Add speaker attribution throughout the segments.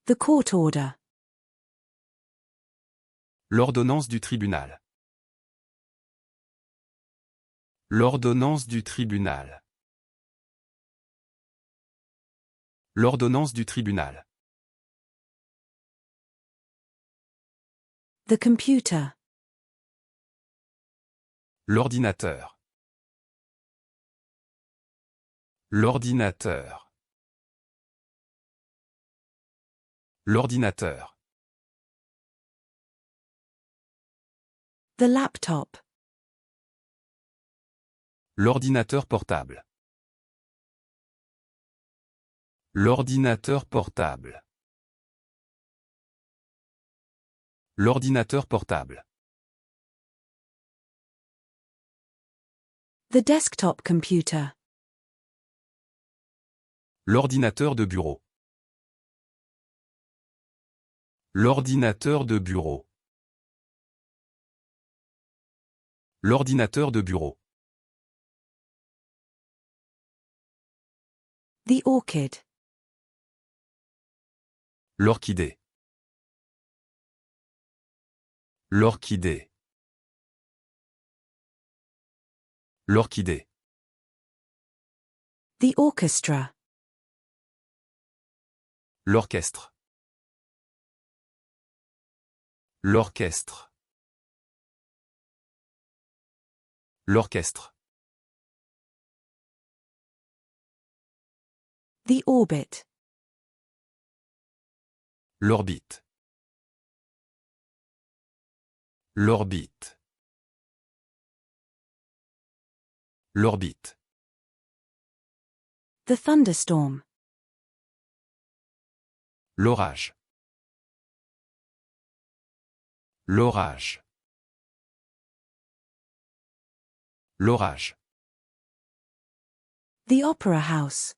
Speaker 1: The court order.
Speaker 2: L'ordonnance du tribunal. L'ordonnance du tribunal. L'ordonnance du tribunal.
Speaker 1: The computer.
Speaker 2: L'ordinateur. L'ordinateur. L'ordinateur.
Speaker 1: The laptop.
Speaker 2: L'ordinateur portable. L'ordinateur portable. L'ordinateur portable.
Speaker 1: The desktop computer.
Speaker 2: L'ordinateur de bureau. L'ordinateur de bureau. L'ordinateur de bureau.
Speaker 1: The orchid.
Speaker 2: L'orchidée. L'orchidée. L'orchidée.
Speaker 1: The orchestra.
Speaker 2: L'orchestre. L'orchestre. L'orchestre.
Speaker 1: The orbit.
Speaker 2: L'orbite. L'orbite. L'orbite.
Speaker 1: The thunderstorm.
Speaker 2: L'orage. L'orage. L'orage.
Speaker 1: The opera house.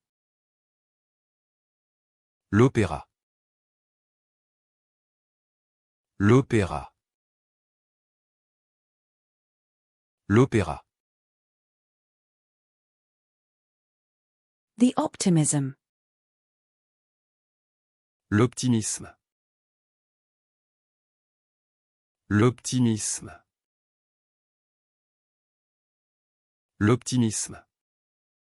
Speaker 2: L'opéra. L'opéra. L'opéra.
Speaker 1: The optimism.
Speaker 2: L'optimisme. L'optimisme. L'optimisme.